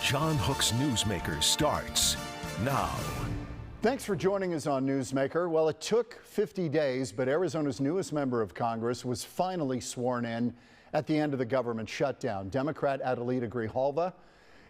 John Hook's Newsmaker starts now. Thanks for joining us on Newsmaker. Well, it took 50 days, but Arizona's newest member of Congress was finally sworn in at the end of the government shutdown. Democrat Adelaida Grijalva.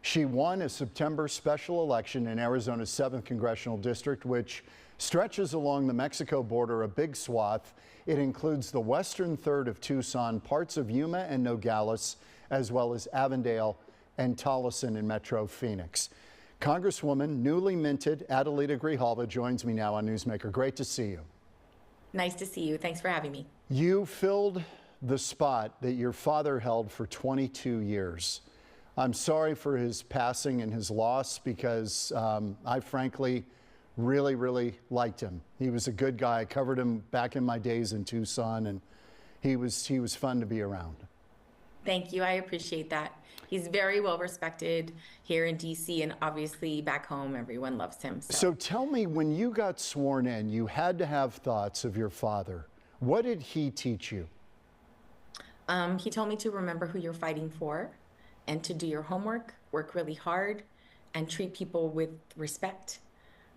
She won a September special election in Arizona's 7th congressional district, which stretches along the Mexico border a big swath. It includes the western third of Tucson, parts of Yuma and Nogales, as well as Avondale and Tolleson in Metro Phoenix. Congresswoman, newly minted Adelaida Grijalva joins me now on Newsmaker. Great to see you. Nice to see you. Thanks for having me. You filled the spot that your father held for 22 years. I'm sorry for his passing and his loss because I frankly really liked him. He was a good guy. I covered him back in my days in Tucson, and he was fun to be around. Thank you. I appreciate that. He's very well respected here in DC, and obviously back home, everyone loves him. So tell me, when you got sworn in, you had to have thoughts of your father. What did he teach you? He told me to remember who you're fighting for and to do your homework, work really hard, and treat people with respect.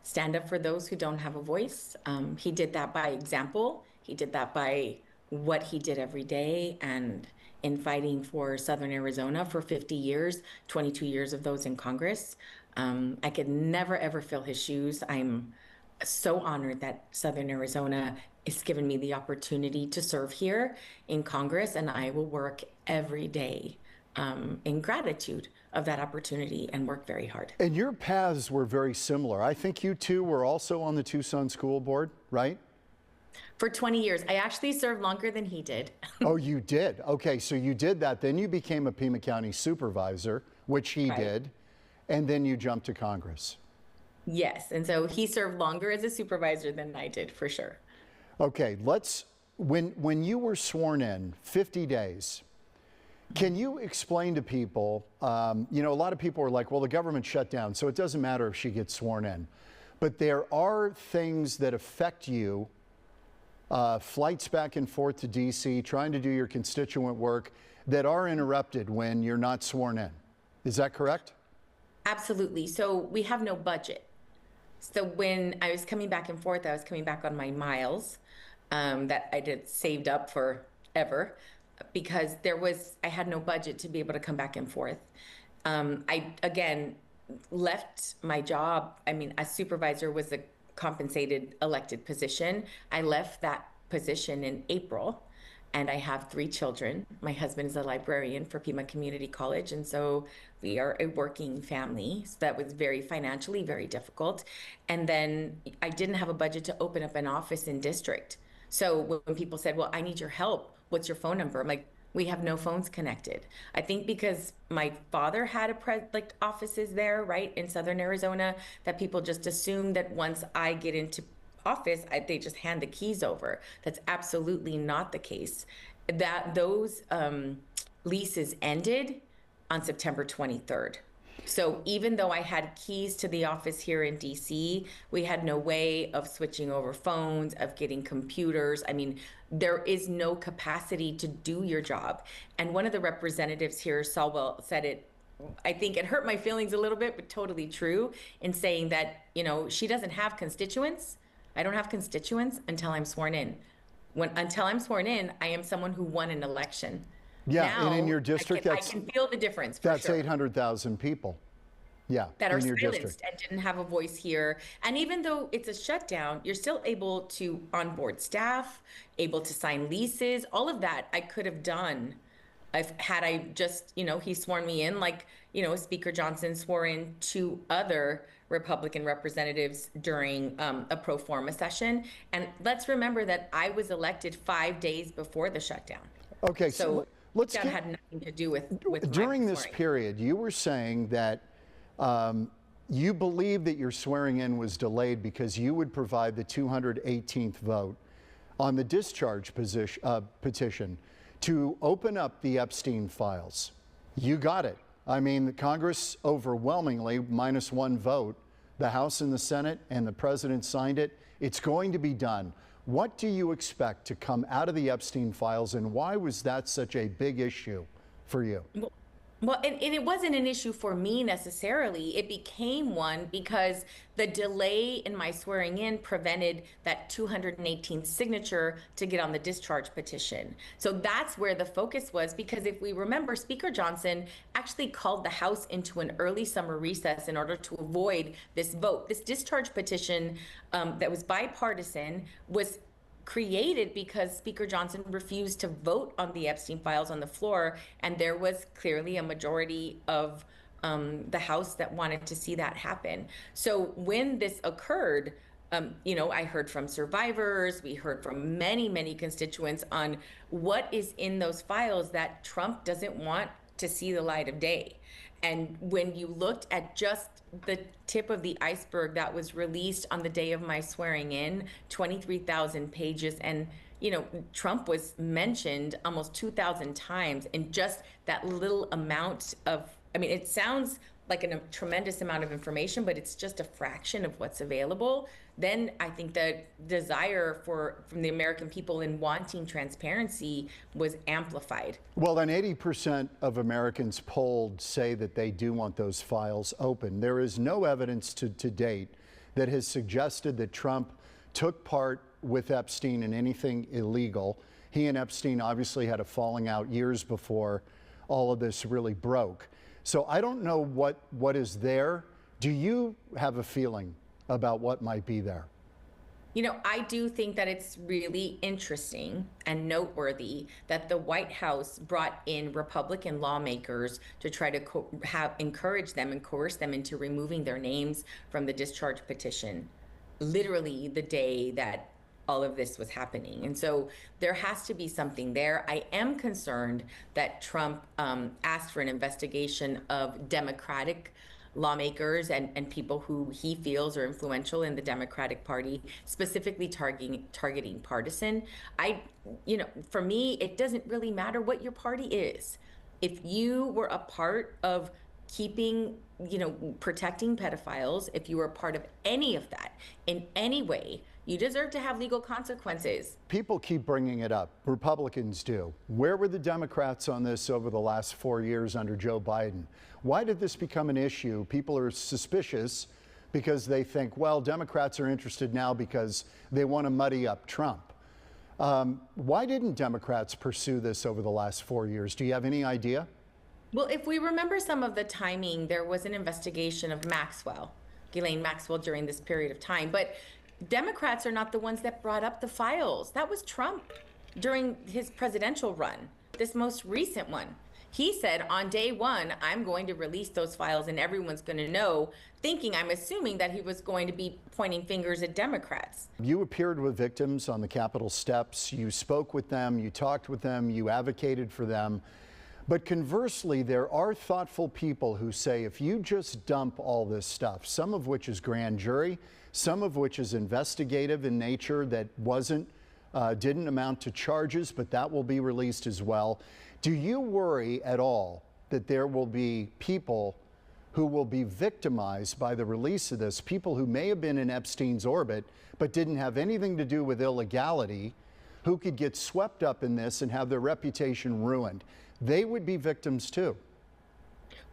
Stand up for those who don't have a voice. He did that by example. He did that by what he did every day, and in fighting for Southern Arizona for 50 years, 22 years of those in Congress. I could never, ever fill his shoes. I'm so honored that Southern Arizona has given me the opportunity to serve here in Congress, and I will work every day in gratitude of that opportunity and work very hard. And your paths were very similar. I think you two were also on the Tucson School Board, right? For 20 years. I actually served longer than he did. Oh, you did? Okay, so you did that. Then you became a Pima County supervisor, which he did, and then you jumped to Congress. Yes, and so he served longer as a supervisor than I did, for sure. Okay, when you were sworn in, 50 days, can you explain to people, you know, a lot of people are like, well, the government shut down, so it doesn't matter if she gets sworn in. But there are things that affect you, flights back and forth to DC, trying to do your constituent work, that are interrupted when you're not sworn in. Is that correct? Absolutely. So we have no budget. So when I was coming back and forth, I was coming back on my miles that I did saved up forever, because I had no budget to be able to come back and forth. I, again, left my job. I mean, a supervisor was a compensated elected position. I left that position in April, and I have 3 children. My husband is a librarian for Pima Community College, and so we are a working family. So that was financially very difficult. And then I didn't have a budget to open up an office in district. So when people said, well, I need your help, what's your phone number? I'm like, we have no phones connected. I think because my father had offices there, right, in Southern Arizona, that people just assume that once I get into office, they just hand the keys over. That's absolutely not the case. That those leases ended on September 23rd. So even though I had keys to the office here in DC, we had no way of switching over phones, of getting computers. I mean, there is no capacity to do your job. And one of the representatives here, Salwell, said it, I think it hurt my feelings a little bit, but totally true, in saying that, you know, she doesn't have constituents. I don't have constituents until I'm sworn in. Until I'm sworn in, I am someone who won an election. Yeah, now, and in your district, I can feel the difference. That's sure. 800,000 people. Yeah, that are in your silenced district and didn't have a voice here. And even though it's a shutdown, you're still able to onboard staff, able to sign leases. All of that I could have done had I just, you know, he sworn me in, like, you know, Speaker Johnson swore in 2 other Republican representatives during a pro forma session. And let's remember that I was elected 5 days before the shutdown. Okay, so that had nothing to do with during this period, you were saying that you believe that your swearing in was delayed because you would provide the 218th vote on the discharge petition to open up the Epstein files. You got it. I mean, the Congress overwhelmingly, -1 vote, the House and the Senate, and the President signed it. It's going to be done. What do you expect to come out of the Epstein files, and why was that such a big issue for you? Well, and it wasn't an issue for me necessarily. It became one because the delay in my swearing in prevented that 218th signature to get on the discharge petition. So that's where the focus was, because if we remember, Speaker Johnson actually called the House into an early summer recess in order to avoid this vote. This discharge petition that was bipartisan was created because Speaker Johnson refused to vote on the Epstein files on the floor, and there was clearly a majority of the House that wanted to see that happen. So when this occurred, I heard from survivors, we heard from many, many constituents on what is in those files that Trump doesn't want to see the light of day. And when you looked at just the tip of the iceberg that was released on the day of my swearing in, 23,000 pages, and Trump was mentioned almost 2,000 times in just that little amount of, it sounds like a tremendous amount of information, but it's just a fraction of what's available. Then I think the desire from the American people in wanting transparency was amplified. Well, then 80% of Americans polled say that they do want those files open. There is no evidence to date that has suggested that Trump took part with Epstein in anything illegal. He and Epstein obviously had a falling out years before all of this really broke. So I don't know what is there. Do you have a feeling about what might be there? I do think that it's really interesting and noteworthy that the White House brought in Republican lawmakers to try to encourage them and coerce them into removing their names from the discharge petition, literally the day that all of this was happening. And so there has to be something there. I am concerned that Trump asked for an investigation of Democratic lawmakers and people who he feels are influential in the Democratic Party, specifically targeting partisan. For me, it doesn't really matter what your party is. If you were a part of protecting pedophiles, if you were a part of any of that in any way, you deserve to have legal consequences. People keep bringing it up. Republicans do. Where were the Democrats on this over the last 4 years under Joe Biden? Why did this become an issue? People are suspicious because they think, well, Democrats are interested now because they want to muddy up Trump. Why didn't Democrats pursue this over the last 4 years? Do you have any idea? Well, if we remember some of the timing, there was an investigation of Ghislaine Maxwell during this period of time. But Democrats are not the ones that brought up the files. That was Trump during his presidential run, this most recent one. He said on day one, I'm going to release those files and everyone's going to know, I'm assuming that he was going to be pointing fingers at Democrats. You appeared with victims on the Capitol steps. You spoke with them, you talked with them, you advocated for them. But conversely, there are thoughtful people who say if you just dump all this stuff, some of which is grand jury, some of which is investigative in nature that didn't amount to charges, but that will be released as well. Do you worry at all that there will be people who will be victimized by the release of this, people who may have been in Epstein's orbit but didn't have anything to do with illegality, who could get swept up in this and have their reputation ruined? They would be victims too.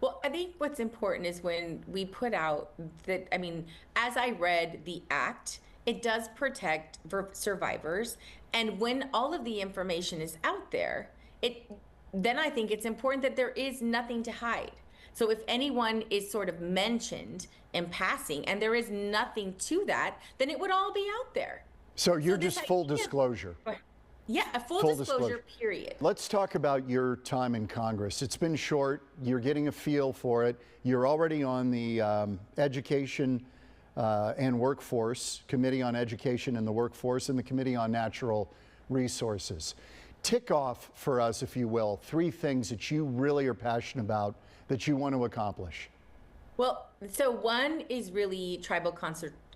Well, I think what's important is when we put out that, as I read the act, it does protect survivors. And when all of the information is out there, then I think it's important that there is nothing to hide. So if anyone is sort of mentioned in passing and there is nothing to that, then it would all be out there. So you're just full disclosure. Yeah, a full disclosure, period. Let's talk about your time in Congress. It's been short. You're getting a feel for it. You're already on the Education and Workforce, Committee on Education and the Workforce, and the Committee on Natural Resources. Tick off for us, if you will, 3 things that you really are passionate about that you want to accomplish. Well, so one is really tribal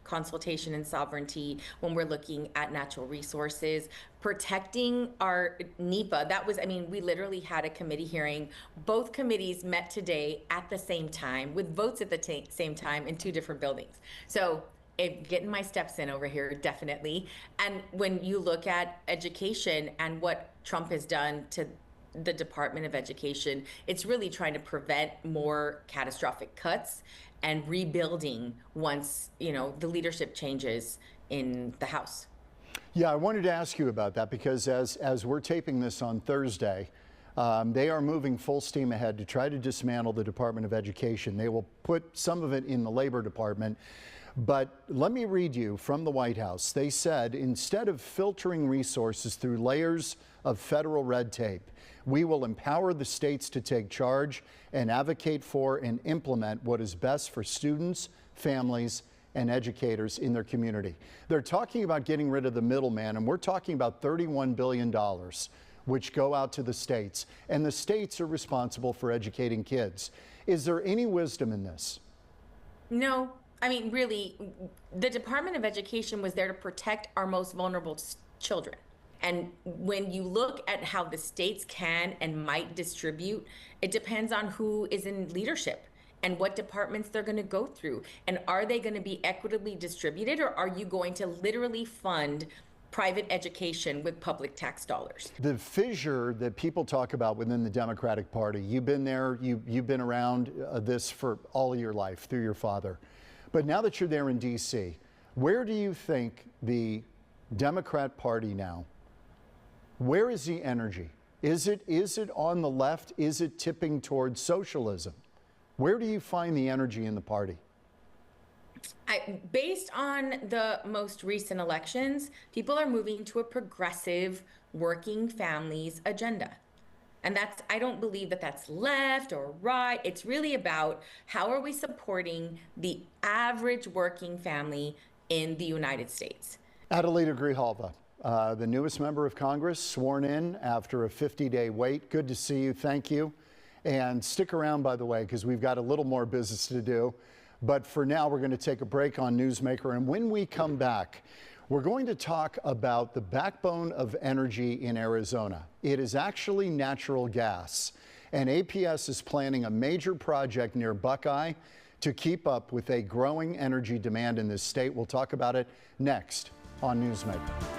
consultation and sovereignty when we're looking at natural resources, protecting our NEPA. That was, we literally had a committee hearing. Both committees met today at the same time with votes at the same time in 2 different buildings. So getting my steps in over here, definitely. And when you look at education and what Trump has done to the Department of Education. It's really trying to prevent more catastrophic cuts and rebuilding once, the leadership changes in the House. Yeah, I wanted to ask you about that because as we're taping this on Thursday, they are moving full steam ahead to try to dismantle the Department of Education. They will put some of it in the Labor Department. But let me read you from the White House. They said, instead of filtering resources through layers of federal red tape, we will empower the states to take charge and advocate for and implement what is best for students, families, and educators in their community. They're talking about getting rid of the middleman, and we're talking about $31 billion, which go out to the states. And the states are responsible for educating kids. Is there any wisdom in this? No. I mean, really, the Department of Education was there to protect our most vulnerable children. And when you look at how the states can and might distribute, it depends on who is in leadership and what departments they're going to go through. And are they going to be equitably distributed, or are you going to literally fund private education with public tax dollars? The fissure that people talk about within the Democratic Party, you've been there, you've been around this for all of your life through your father. But now that you're there in D.C., where do you think the Democrat Party now, where is the energy? Is it on the left? Is it tipping towards socialism? Where do you find the energy in the party? Based on the most recent elections, people are moving to a progressive working families agenda. And I don't believe that that's left or right. It's really about how are we supporting the average working family in the United States. Adelaida Grijalva, the newest member of Congress, sworn in after a 50-day wait. Good to see you. Thank you. And stick around, by the way, because we've got a little more business to do. But for now, we're going to take a break on Newsmaker. And when we come back, we're going to talk about the backbone of energy in Arizona. It is actually natural gas. And APS is planning a major project near Buckeye to keep up with a growing energy demand in this state. We'll talk about it next on Newsmaker.